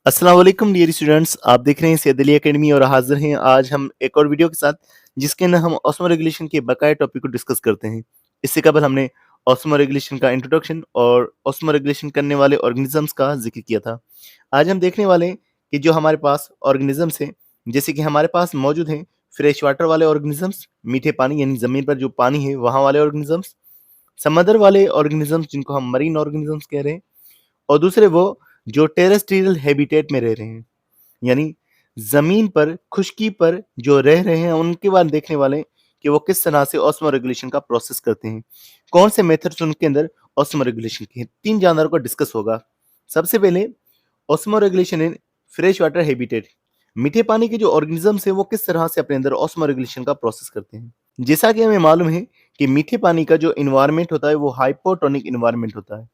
अस्सलाम वालेकुम dear students, आप देख रहे हैं सैयद अली एकेडमी और हाजिर हैं आज हम एक और वीडियो के साथ जिसके अंदर हम ऑस्मो रेगुलेशन के बकाया टॉपिक को डिस्कस करते हैं। इससे कबल हमने ऑस्मो रेगुलेशन का इंट्रोडक्शन और ऑस्मो रेगुलेशन करने वाले ऑर्गेनिजम्स का जिक्र किया था। आज हम देखने वाले हैं कि जो हमारे पास ऑर्गेनिजम्स हैं, जैसे कि हमारे पास मौजूद हैं फ्रेश वाटर वाले ऑर्गेनिजम्स, मीठे पानी यानी ज़मीन पर जो पानी है वहाँ वाले ऑर्गेनिजम्स, समंदर वाले ऑर्गेनिजम्स जिनको हम मरीन ऑर्गेनिजम्स कह रहे हैं, और दूसरे वो जो टेरेस्ट्रियल हैबिटेट में रह रहे हैं, यानी ज़मीन पर, खुश्की पर जो रह रहे हैं, उनके बाद देखने वाले हैं कि वो किस तरह से ऑस्मो रेगुलेशन का प्रोसेस करते हैं। कौन से मेथड्स उनके अंदर ऑस्मो रेगुलेशन के हैं। 3 जानवरों का डिस्कस होगा। सबसे पहले osmo regulation in fresh water habitat. मीठे पानी के जो ऑर्गेनिजम्स हैं वो किस तरह से अपने अंदर ऑस्मो रेगुलेशन का प्रोसेस करते हैं। जैसा कि हमें मालूम है कि मीठे पानी का जो एनवायरनमेंट होता है वो हाइपोटोनिक एनवायरनमेंट होता है,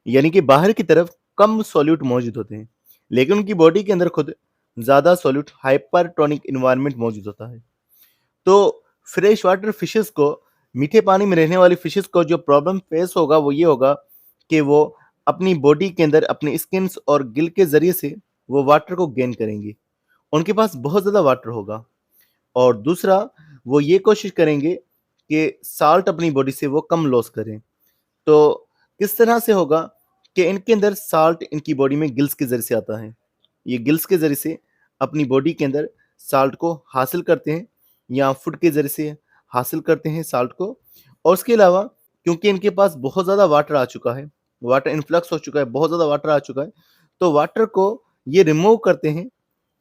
यानी कि बाहर की तरफ कम सॉल्यूट मौजूद होते हैं, लेकिन उनकी बॉडी के अंदर खुद ज़्यादा सॉल्यूट हाइपरटोनिक एनवायरनमेंट मौजूद होता है। तो फ्रेश वाटर फिशेस को, मीठे पानी में रहने वाली फिशेस को जो प्रॉब्लम फेस होगा वो ये होगा कि वो अपनी बॉडी के अंदर अपने स्किन्स और गिल के ज़रिए से वो वाटर को गेन करेंगे। उनके पास बहुत ज़्यादा वाटर होगा। और दूसरा, वो ये कोशिश करेंगे कि साल्ट अपनी बॉडी से वो कम लॉस करें। तो किस तरह से होगा कि इनके अंदर साल्ट इनकी बॉडी में गिल्स के ज़रिए से आता है। ये गिल्स के ज़रिए से अपनी बॉडी के अंदर साल्ट को हासिल करते हैं या फूड के ज़रिए से हासिल करते हैं साल्ट को। और उसके अलावा क्योंकि इनके पास बहुत ज़्यादा वाटर आ चुका है, वाटर इन्फ्लक्स हो चुका है, बहुत ज़्यादा वाटर आ चुका है, तो वाटर को ये रिमूव करते हैं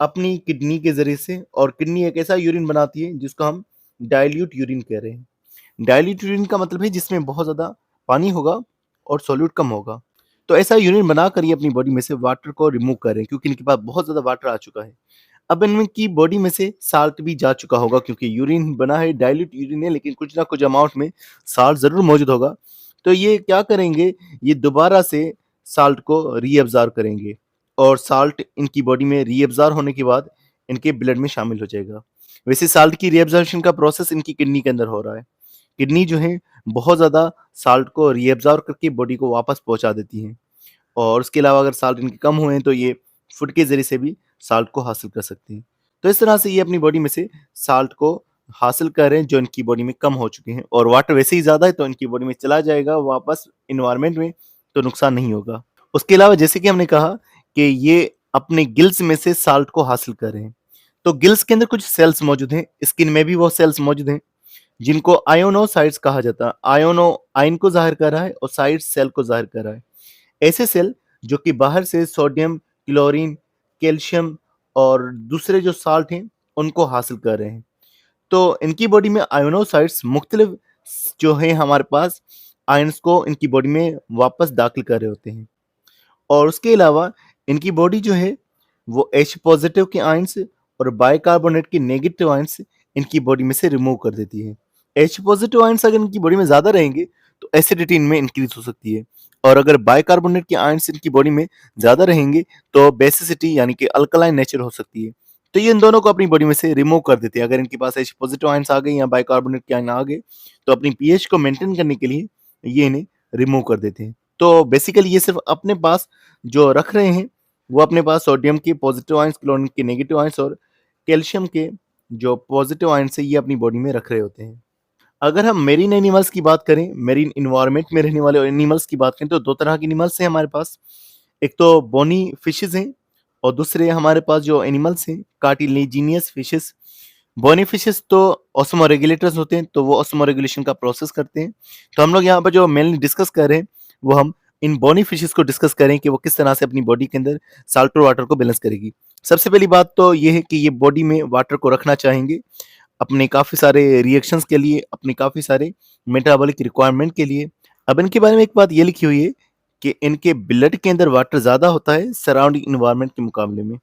अपनी किडनी के ज़रिए से। और किडनी एक ऐसा यूरिन बनाती है जिसको हम डाइल्यूट यूरिन कह रहे हैं। डाइल्यूट यूरिन का मतलब है जिसमें बहुत ज़्यादा पानी होगा और सॉल्यूट कम होगा। तो ऐसा यूरिन बनाकर ये अपनी बॉडी में से वाटर को रिमूव कर रहे हैं क्योंकि इनके पास बहुत ज़्यादा वाटर आ चुका है। अब इनकी बॉडी में से साल्ट भी जा चुका होगा क्योंकि यूरिन बना है, डाइल्यूट यूरिन है, लेकिन कुछ ना कुछ अमाउंट में साल्ट ज़रूर मौजूद होगा। तो ये क्या करेंगे, ये दोबारा से साल्ट को रीअब्ज़ॉर्ब करेंगे और साल्ट इनकी बॉडी में रीअब्ज़ॉर्ब होने के बाद इनके ब्लड में शामिल हो जाएगा। वैसे साल्ट की रीअब्ज़ॉर्प्शन का प्रोसेस इनकी किडनी के अंदर हो रहा है। किडनी जो है बहुत ज़्यादा साल्ट को रीअब्ज़ॉर्ब करके बॉडी को वापस पहुँचा देती है। और उसके अलावा अगर साल्ट इनके कम हुए हैं तो ये फूड के ज़रिए से भी साल्ट को हासिल कर सकते हैं। तो इस तरह से ये अपनी बॉडी में से साल्ट को हासिल कर रहे हैं जो इनकी बॉडी में कम हो चुके हैं। और वाटर वैसे ही ज़्यादा है तो इनकी बॉडी में चला जाएगा वापस एनवायरनमेंट में, तो नुकसान नहीं होगा। उसके अलावा जैसे कि हमने कहा कि ये अपने गिल्स में से साल्ट को हासिल कर रहे हैं। तो गिल्स के अंदर कुछ सेल्स मौजूद हैं, स्किन में भी वो सेल्स मौजूद हैं जिनको आयोनोसाइट्स कहा जाता है। आयोनो आयन को ज़ाहिर कर रहा है और साइट्स सेल को ज़ाहिर कर रहा है। ऐसे सेल जो कि बाहर से सोडियम, क्लोरीन, कैल्शियम और दूसरे जो साल्ट हैं उनको हासिल कर रहे हैं। तो इनकी बॉडी में आयोनोसाइट्स मुख्तलिफ जो है हमारे पास आयन्स को इनकी बॉडी में वापस दाखिल कर रहे होते हैं। और उसके अलावा इनकी बॉडी जो है वो एच पॉजिटिव के आयन्स और बाइकार्बोनेट के नेगेटिव आयन्स इनकी बॉडी में से रिमूव कर देती है। एच पॉजिटिव आयन्स अगर इनकी बॉडी में ज़्यादा रहेंगे तो एसिडिटी इनमें इंक्रीज हो सकती है, और अगर बाइकार्बोनेट के आयन्स इनकी बॉडी में ज़्यादा रहेंगे तो बेसिसिटी यानी कि अल्कलाइन नेचर हो सकती है। तो ये इन दोनों को अपनी बॉडी में से रिमूव कर देते हैं। अगर इनके पास एच पॉजिटिव आयन्स आ गए या बाइकार्बोनेट के आयन आ गए तो अपनी पीएच को मेंटेन करने के लिए ये इन्हें रिमूव कर देते हैं। तो बेसिकली ये सिर्फ अपने पास जो रख रहे हैं वो अपने पास सोडियम के पॉजिटिव आयंस, क्लोरीन के नेगेटिव आयंस और कैल्शियम के जो पॉजिटिव आयंस है ये अपनी बॉडी में रख रहे होते हैं। अगर हम मेरीन एनिमल्स की बात करें, मेरीन एनवायरनमेंट में रहने वाले एनिमल्स की बात करें तो दो तरह के एनिमल्स हैं हमारे पास। एक तो बोनी फिशेस हैं और दूसरे हमारे पास जो एनिमल्स हैं कार्टिलेजिनियस फिशेस। बोनी फिशेस तो ऑस्मो रेगुलेटर्स होते हैं, तो वो ऑस्मो रेगुलेशन का प्रोसेस करते हैं। तो हम लोग यहाँ पर जो मेनली डिस्कस कर रहे हैं वो हम इन बोनी फिशेस को डिस्कस करें कि वो किस तरह से अपनी बॉडी के अंदर साल्ट और वाटर को बैलेंस करेगी। सबसे पहली बात तो ये है कि ये बॉडी में वाटर को रखना चाहेंगे अपने काफ़ी सारे रिएक्शंस के लिए, अपने काफ़ी सारे मेटाबॉलिक रिक्वायरमेंट के लिए। अब इनके बारे में एक बात ये लिखी हुई है कि इनके ब्लड के अंदर वाटर ज़्यादा होता है सराउंडिंग इन्वायरमेंट के मुकाबले में।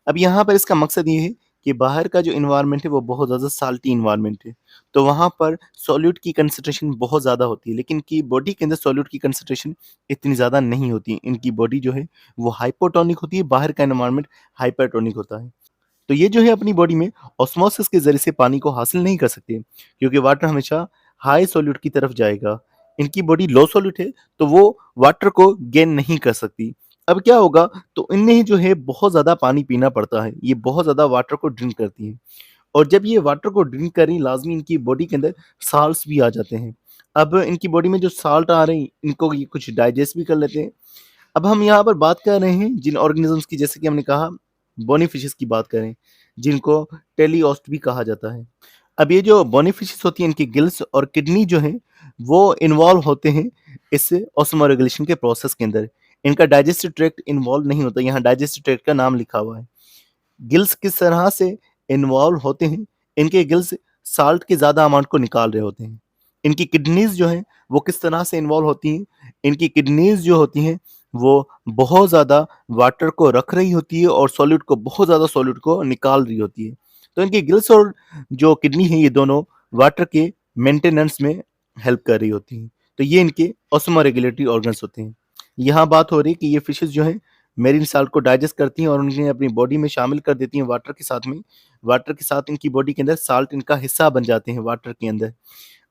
अब यहाँ पर इसका मकसद ये है कि बाहर का जो इन्वायरमेंट है वो बहुत ज़्यादा साल्टी इन्वायरमेंट है, तो वहाँ पर सॉल्यूट की कंसंट्रेशन बहुत ज़्यादा होती है, लेकिन इनकी बॉडी के अंदर सॉल्यूट की कंसंट्रेशन इतनी ज़्यादा नहीं होती। इनकी बॉडी जो है वो हाइपोटोनिक होती है, बाहर का एनवायरमेंट हाइपरटोनिक होता है। तो ये जो है अपनी बॉडी में ऑस्मोसिस के ज़रिए से पानी को हासिल नहीं कर सकते क्योंकि वाटर हमेशा हाई सॉल्यूट की तरफ जाएगा। इनकी बॉडी लो सॉल्यूट है तो वो वाटर को गेन नहीं कर सकती। अब क्या होगा, तो इन्हें जो है बहुत ज़्यादा पानी पीना पड़ता है, ये बहुत ज़्यादा वाटर को ड्रिंक करती हैं। और जब ये वाटर को ड्रिंक करें, लाज़मी इनकी बॉडी के अंदर साल्ट्स भी आ जाते हैं। अब इनकी बॉडी में जो साल्ट आ रहे हैं, इनको ये कुछ डाइजेस्ट भी कर लेते हैं। अब हम यहाँ पर बात कर रहे हैं जिन ऑर्गेनिज़म्स की, जैसे कि हमने कहा बोनी फिशेज़ की बात करें, जिनको टेलिओस्ट भी कहा जाता है। अब ये जो बोनी फिशेज़ होती हैं, इनकी गिल्स और किडनी जो हैं, वो इन्वॉल्व होते हैं इस ऑस्मोरेगुलेशन के प्रोसेस के अंदर। इनका डाइजेस्टिव ट्रैक्ट इन्वॉल्व नहीं होता, यहाँ डाइजेस्टिव ट्रैक्ट का नाम लिखा हुआ है। गिल्स किस तरह से इन्वॉल्व होते हैं, इनके गिल्स साल्ट के ज़्यादा अमाउंट को निकाल रहे होते हैं। इनकी किडनीज़ जो हैं, वो किस तरह से इन्वॉल्व होती हैं, इनकी किडनीज़ जो होती हैं, वो बहुत ज़्यादा वाटर को रख रही होती है और सॉलिड को, बहुत ज़्यादा सॉलिड को निकाल रही होती है। तो इनकी गिल्स और जो किडनी है, ये दोनों वाटर के मेंटेनेंस में हेल्प कर रही होती हैं। तो ये इनके ऑस्मोरेगुलेटरी ऑर्गन्स होते हैं। यहाँ बात हो रही है कि ये फिशेज़ जो हैं, मेरीन साल्ट को डाइजेस्ट करती हैं और उन्हें अपनी बॉडी में शामिल कर देती हैं वाटर के साथ में। वाटर के साथ इनकी बॉडी के अंदर साल्ट इनका हिस्सा बन जाते हैं वाटर के अंदर।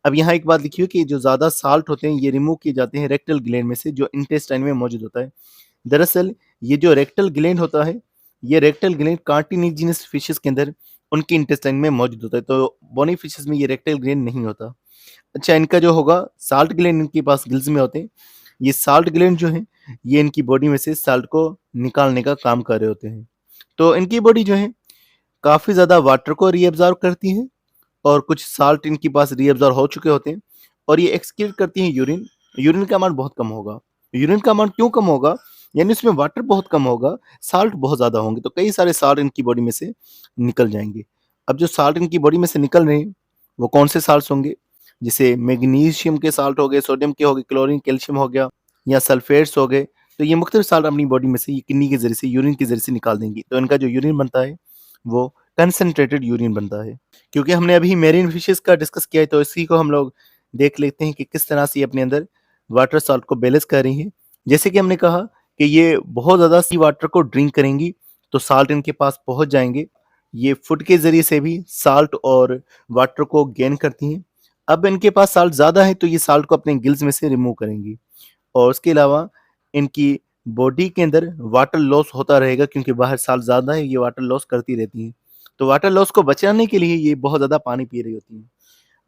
अब यहाँ एक बात लिखी हुई है कि जो ज़्यादा साल्ट होते हैं, ये रिमूव किए जाते हैं रेक्टल ग्लैंड में से, जो इंटेस्टाइन में मौजूद होता है। दरअसल ये जो रेक्टल ग्लैंड होता है, ये रेक्टल ग्लैंड कार्टिलेजिनस फिशेज़ के अंदर उनके इंटेस्टाइन में मौजूद होता है। तो बोनी फिशेज़ में ये रेक्टल ग्लैंड नहीं होता। अच्छा, इनका जो होगा साल्ट ग्लैंड इनके पास गिल्स में होते हैं। ये साल्ट ग्लैंड जो है, ये इनकी बॉडी में से साल्ट को निकालने का काम कर रहे होते हैं। तो इनकी बॉडी जो है, काफ़ी ज़्यादा वाटर को रीअब्ज़ॉर्ब करती है और कुछ साल्ट इनके पास रीअब्ज़ॉर्ब हो चुके होते हैं और ये एक्सक्रीट करती हैं यूरिन। यूरिन का अमाउंट बहुत कम होगा। यूरिन का अमाउंट क्यों कम होगा? यानी उसमें वाटर बहुत कम होगा, साल्ट बहुत ज़्यादा होंगे, तो कई सारे साल्ट इनकी बॉडी में से निकल जाएँगे। अब जो साल्ट इनकी बॉडी में से निकल रहे हैं, वो कौन से साल्ट्स होंगे? जैसे मैग्नीशियम के साल्ट हो गए, सोडियम के हो गए, क्लोरीन, कैल्शियम हो गया या सल्फेट्स हो गए। तो ये मुख्तलिफ साल्ट अपनी बॉडी में से ये किडनी के ज़रिए से, यूरिन के ज़रिए से निकाल देंगी। तो इनका जो यूरिन बनता है, वो कंसंट्रेटेड यूरिन बनता है। क्योंकि हमने अभी मेरीन फिशेज़ का डिस्कस किया है, तो इसी को हम लोग देख लेते हैं कि किस तरह से ये अपने अंदर वाटर साल्ट को बैलेंस कर रही हैं। जैसे कि हमने कहा कि ये बहुत ज़्यादा सी वाटर को ड्रिंक करेंगी, तो साल्ट इनके पास पहुँच जाएँगे। ये फूड के ज़रिए से भी साल्ट और वाटर को गेन करती हैं। अब इनके पास साल्ट ज़्यादा है, तो ये साल्ट को अपने गिल्स में से रिमूव करेंगी और उसके अलावा इनकी बॉडी के अंदर वाटर लॉस होता रहेगा, क्योंकि बाहर साल्ट ज़्यादा है, ये वाटर लॉस करती रहती हैं। तो वाटर लॉस को बचाने के लिए ये बहुत ज़्यादा पानी पी रही होती हैं।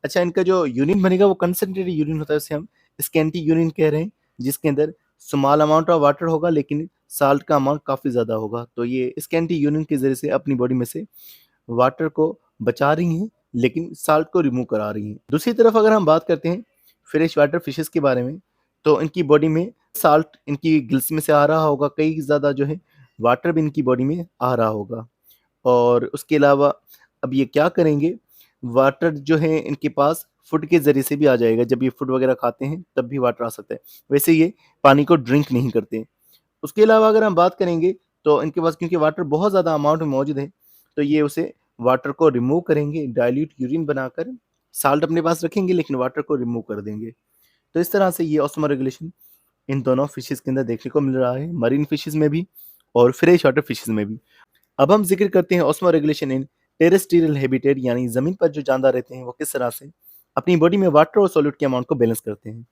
अच्छा, इनका जो यूरिन बनेगा, वो कंसंट्रेटेड यूरिन होता है, उसे हम स्कैंटी यूरिन कह रहे हैं, जिसके अंदर स्मॉल अमाउंट ऑफ वाटर होगा लेकिन साल्ट का अमाउंट काफ़ी ज़्यादा होगा। तो ये स्कैंटी यूरिन के ज़रिए से अपनी बॉडी में से वाटर को बचा रही हैं, लेकिन साल्ट को रिमूव करा रही हैं। दूसरी तरफ अगर हम बात करते हैं फ्रेश वाटर फिशेज़ के बारे में, तो इनकी बॉडी में साल्ट इनकी गिल्स में से आ रहा होगा, कई ज़्यादा जो है वाटर भी इनकी बॉडी में आ रहा होगा। और उसके अलावा अब ये क्या करेंगे, वाटर जो है इनके पास फूड के ज़रिए से भी आ जाएगा। जब ये फूड वगैरह खाते हैं, तब भी वाटर आ सकता है। वैसे ये पानी को ड्रिंक नहीं करते। उसके अलावा अगर हम बात करेंगे, तो इनके पास क्योंकि वाटर बहुत ज़्यादा अमाउंट में मौजूद है, तो ये उसे वाटर को रिमूव करेंगे, डाइल्यूट यूरिन बनाकर साल्ट अपने पास रखेंगे लेकिन वाटर को रिमूव कर देंगे। तो इस तरह से ये ऑस्मो रेगुलेशन इन दोनों फिशेज़ के अंदर देखने को मिल रहा है, मरीन फिशेज़ में भी और फ्रेश वाटर फिशेज़ में भी। अब हम ज़िक्र करते हैं osmo regulation in terrestrial habitat, यानी ज़मीन पर जो जानदार रहते हैं, वो किस तरह से अपनी बॉडी में वाटर और सॉलिड के अमाउंट को बैलेंस करते हैं।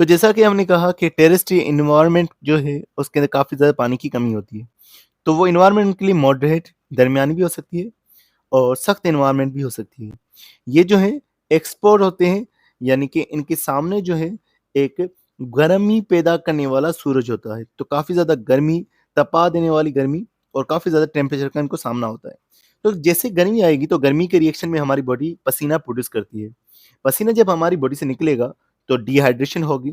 तो जैसा कि हमने कहा कि टेरेस्ट्रियल एनवायरनमेंट जो है, उसके अंदर काफ़ी ज़्यादा पानी की कमी होती है। तो वो एनवायरनमेंट उनके लिए मॉडरेट, दरमियानी भी हो सकती है और सख्त एनवायरनमेंट भी हो सकती है। ये जो है एक्सपोर्ट होते हैं, यानी कि इनके सामने जो है एक गर्मी पैदा करने वाला सूरज होता है। तो काफ़ी ज़्यादा गर्मी, तपा देने वाली गर्मी और काफ़ी ज़्यादा टेम्परेचर का इनको सामना होता है। तो जैसे गर्मी आएगी, तो गर्मी के रिएक्शन में हमारी बॉडी पसीना प्रोड्यूस करती है। पसीना जब हमारी बॉडी से निकलेगा, तो डिहाइड्रेशन होगी।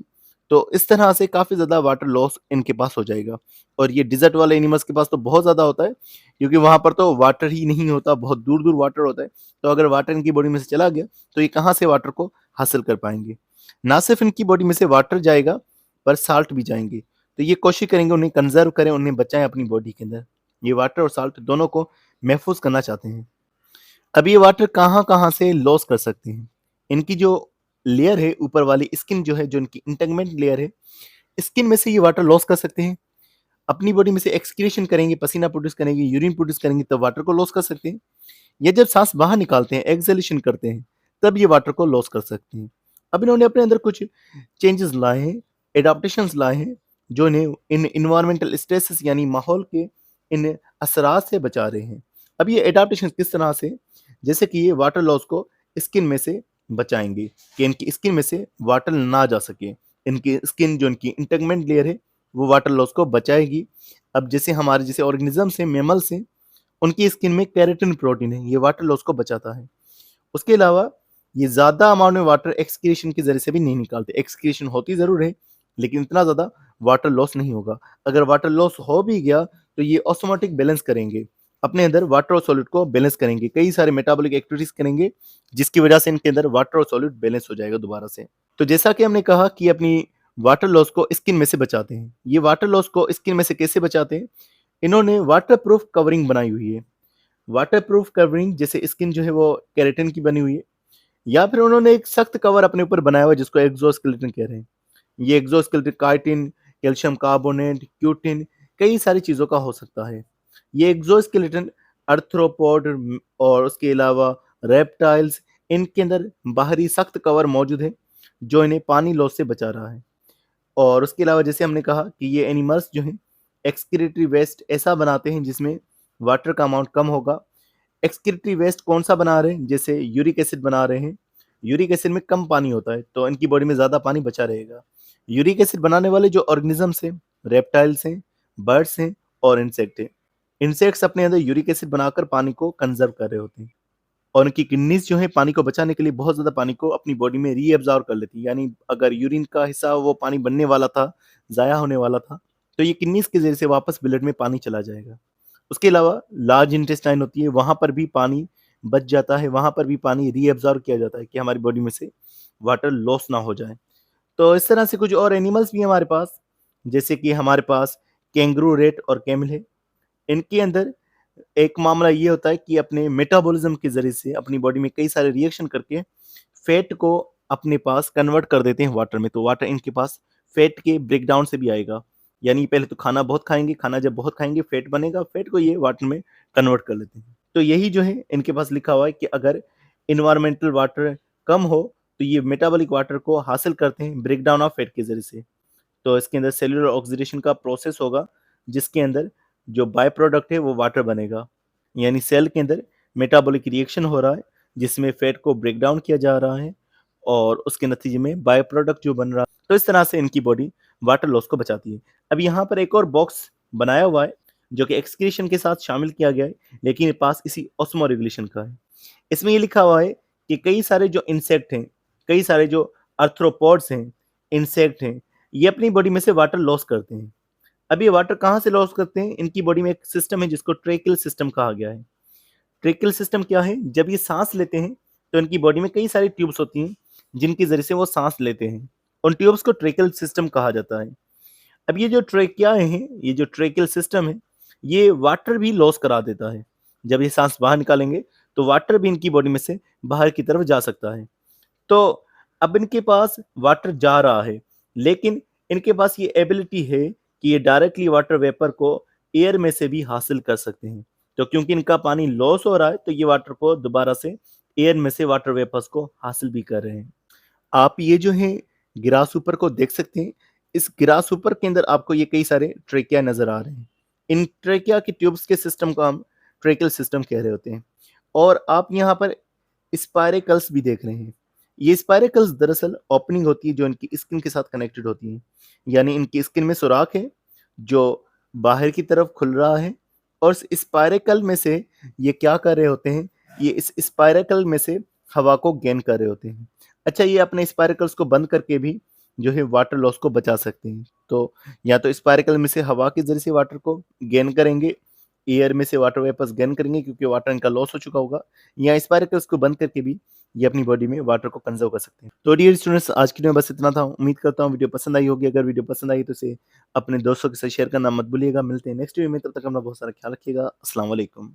तो इस तरह से काफ़ी ज़्यादा वाटर लॉस इनके पास हो जाएगा और ये डिज़र्ट वाले एनिमल्स के पास तो बहुत ज़्यादा होता है, क्योंकि वहाँ पर तो वाटर ही नहीं होता, बहुत दूर-दूर वाटर होता है। तो अगर वाटर इनकी बॉडी में से चला गया, तो ये कहाँ से वाटर को हासिल कर पाएँगे? ना सिर्फ़ इनकी बॉडी में से वाटर जाएगा, पर साल्ट भी जाएँगे। तो ये कोशिश करेंगे उन्हें कंज़र्व करें, उन्हें बचाएँ अपनी बॉडी के अंदर। ये वाटर और साल्ट दोनों को महफ़ूज़ करना चाहते हैं। अब ये वाटर कहाँ-कहाँ से लॉस कर सकते हैं? इनकी जो लेयर है, ऊपर वाली स्किन जो है, जो इनकी इंटेगमेंट लेयर है, स्किन में से ये वाटर लॉस कर सकते हैं। अपनी बॉडी में से एक्सक्रीशन करेंगे, पसीना प्रोड्यूस करेंगे, यूरिन प्रोड्यूस करेंगे, तब वाटर को लॉस कर सकते हैं। या जब साँस बाहर निकालते हैं, एक्सहेलेशन करते हैं, तब ये वाटर को लॉस कर सकते हैं। अब इन्होंने अपने अंदर कुछ चेंजेस लाए हैं, एडाप्टेशंस लाए हैं, जो इन्हें इन इन्वायरमेंटल स्ट्रेसेस यानी माहौल के इन असरात से बचा रहे हैं। अब ये एडाप्टेशन किस तरह से, जैसे कि ये वाटर लॉस को स्किन में से बचाएँगे कि इनकी स्किन में से वाटर ना जा सके। इनकी स्किन जो इनकी इंटेगमेंट लेयर है, वो वाटर लॉस को बचाएगी। अब जैसे हमारे जैसे ऑर्गेनिज़म्स हैं, मैमल्स हैं, उनकी स्किन में केराटिन प्रोटीन है, ये वाटर लॉस को बचाता है। उसके अलावा ये ज़्यादा अमाउंट में वाटर एक्सक्रीशन के ज़रिए से भी नहीं निकालते। एक्सक्रीशन होती ज़रूर है, लेकिन इतना ज़्यादा वाटर लॉस नहीं होगा। अगर वाटर लॉस हो भी गया, तो ये ऑटोमेटिक बैलेंस करेंगे। अपने अंदर वाटर और सॉलिड को बैलेंस करेंगे। कई सारे मेटाबॉलिक एक्टिविटीज़ करेंगे, जिसकी वजह से इनके अंदर वाटर और सॉलिड बैलेंस हो जाएगा दोबारा से। तो जैसा कि हमने कहा कि अपनी वाटर लॉस को स्किन में से बचाते हैं। ये वाटर लॉस को स्किन में से कैसे बचाते हैं? इन्होंने वाटरप्रूफ कवरिंग बनाई हुई है। वाटरप्रूफ कवरिंग जैसे स्किन जो है वो केराटिन की बनी हुई है, या फिर उन्होंने एक सख्त कवर अपने ऊपर बनाया हुआ है जिसको एक्सोस्केलेटन कह रहे हैं। ये exoskeleton chitin, calcium carbonate, cutin, कई सारी चीज़ों का हो सकता है। ये एक्सोस्केलेटन आर्थ्रोपोड और उसके अलावा रेप्टाइल्स, इनके अंदर बाहरी सख्त कवर मौजूद है, जो इन्हें पानी लॉस से बचा रहा है। और उसके अलावा जैसे हमने कहा कि ये एनिमल्स जो हैं एक्सक्रीटरी वेस्ट ऐसा बनाते हैं जिसमें वाटर का अमाउंट कम होगा। एक्सक्रीटरी वेस्ट कौन-सा बना रहे हैं? जैसे यूरिक एसिड बना रहे हैं। यूरिक एसिड में कम पानी होता है, तो इनकी बॉडी में ज़्यादा पानी बचा रहेगा। यूरिक एसिड बनाने वाले जो ऑर्गेनिज़म्स हैं, रेप्टाइल्स हैं, बर्ड्स हैं और इंसेक्ट हैं। इंसेक्ट्स अपने अंदर यूरिक एसिड बनाकर पानी को कंज़र्व कर रहे होते हैं, और उनकी किडनीज़ जो हैं पानी को बचाने के लिए बहुत ज़्यादा पानी को अपनी बॉडी में रीअब्ज़ॉर्ब कर लेती है। यानी अगर यूरिन का हिस्सा वो पानी बनने वाला था, ज़ाया होने वाला था, तो ये किडनीज़ के ज़रिए से वापस ब्लड में पानी चला जाएगा। उसके अलावा लार्ज इंटेस्टाइन होती है, वहाँ पर भी पानी बच जाता है, वहाँ पर भी पानी रीअब्ज़ॉर्ब किया जाता है कि हमारी बॉडी में से वाटर लॉस ना हो जाए। तो इस तरह से कुछ और एनिमल्स भी हैं हमारे पास, जैसे कि हमारे पास कैंगरू, रेट और कैमल है। इनके अंदर एक मामला ये होता है कि अपने मेटाबॉलिज्म के ज़रिए से अपनी बॉडी में कई सारे रिएक्शन करके फैट को अपने पास कन्वर्ट कर देते हैं वाटर में। तो वाटर इनके पास फैट के ब्रेकडाउन से भी आएगा। यानी पहले तो खाना बहुत खाएँगे, खाना जब बहुत खाएँगे फैट बनेगा, फैट को ये वाटर में कन्वर्ट कर लेते हैं। तो यही जो है इनके पास लिखा हुआ है कि अगर एनवायरमेंटल वाटर कम हो, तो ये मेटाबॉलिक वाटर को हासिल करते हैं ब्रेकडाउन ऑफ फैट के ज़रिए से। तो इसके अंदर सेल्युलर ऑक्सीडेशन का प्रोसेस होगा, जिसके अंदर जो बाय प्रोडक्ट है वो वाटर बनेगा। यानी सेल के अंदर मेटाबॉलिक रिएक्शन हो रहा है, जिसमें फैट को ब्रेक डाउन किया जा रहा है और उसके नतीजे में बाय प्रोडक्ट जो बन रहा है। तो इस तरह से इनकी बॉडी वाटर लॉस को बचाती है। अब यहाँ पर एक और बॉक्स बनाया हुआ है, जो कि एक्सक्रीशन के साथ शामिल किया गया है, लेकिन ये पास इसी ऑस्मो रेगुलेशन का है। इसमें ये लिखा हुआ है कि कई सारे जो इंसेक्ट हैं, कई सारे जो आर्थ्रोपोड्स हैं, इंसेक्ट हैं, ये अपनी बॉडी में से वाटर लॉस करते हैं। अब ये वाटर कहाँ से लॉस करते हैं? इनकी बॉडी में एक सिस्टम है जिसको ट्रेकियल सिस्टम कहा गया है। ट्रेकियल सिस्टम क्या है? जब ये सांस लेते हैं, तो इनकी बॉडी में कई सारी ट्यूब्स होती हैं, जिनके ज़रिए से वो सांस लेते हैं। उन ट्यूब्स को ट्रेकियल सिस्टम कहा जाता है। अब ये जो ट्रेकियाएँ हैं, ये जो ट्रेकियल सिस्टम है, ये वाटर भी लॉस करा देता है। जब ये सांस बाहर निकालेंगे, तो वाटर भी इनकी बॉडी में से बाहर की तरफ जा सकता है। तो अब इनके पास वाटर जा रहा है, लेकिन इनके पास ये एबिलिटी है कि ये डायरेक्टली वाटर वेपर को एयर में से भी हासिल कर सकते हैं। तो क्योंकि इनका पानी लॉस हो रहा है, तो ये वाटर को दोबारा से एयर में से वाटर वेपर्स को हासिल भी कर रहे हैं। आप ये जो है ग्रासहॉपर को देख सकते हैं। इस ग्रासहॉपर के अंदर आपको ये कई सारे ट्रेकिया नज़र आ रहे हैं। इन ट्रेकिया की ट्यूब्स के सिस्टम को हम ट्रेकियल सिस्टम कह रहे होते हैं। और आप यहाँ पर स्पाइरेकल्स भी देख रहे हैं। ये स्पाइरेकल्स दरअसल ओपनिंग होती है जो इनकी स्किन के साथ कनेक्टेड होती है। यानी इनकी स्किन में सुराख है जो बाहर की तरफ खुल रहा है, और इस स्पाइरेकल में से ये क्या कर रहे होते हैं, ये इस स्पाइरेकल में से हवा को गेन कर रहे होते हैं। अच्छा, ये अपने स्पाइरेकल्स को बंद करके भी जो है वाटर लॉस को बचा सकते हैं। तो या तो स्पाइरेकल में से हवा के ज़रिए से वाटर को गेन करेंगे, एयर में से वाटर वेपर्स गेन करेंगे क्योंकि वाटर इनका लॉस हो चुका होगा, या स्पाइरेकल्स को बंद करके भी ये अपनी बॉडी में वाटर को कंज़र्व कर सकते हैं। तो डियर स्टूडेंट्स, आज की वीडियो में बस इतना था। उम्मीद करता हूँ वीडियो पसंद आई होगी। अगर वीडियो पसंद आई तो इसे अपने दोस्तों के साथ शेयर करना मत भूलिएगा। मिलते हैं नेक्स्ट वीडियो में, तब तक अपना बहुत सारा ख्याल रखिएगा। अस्सलाम वालेकुम।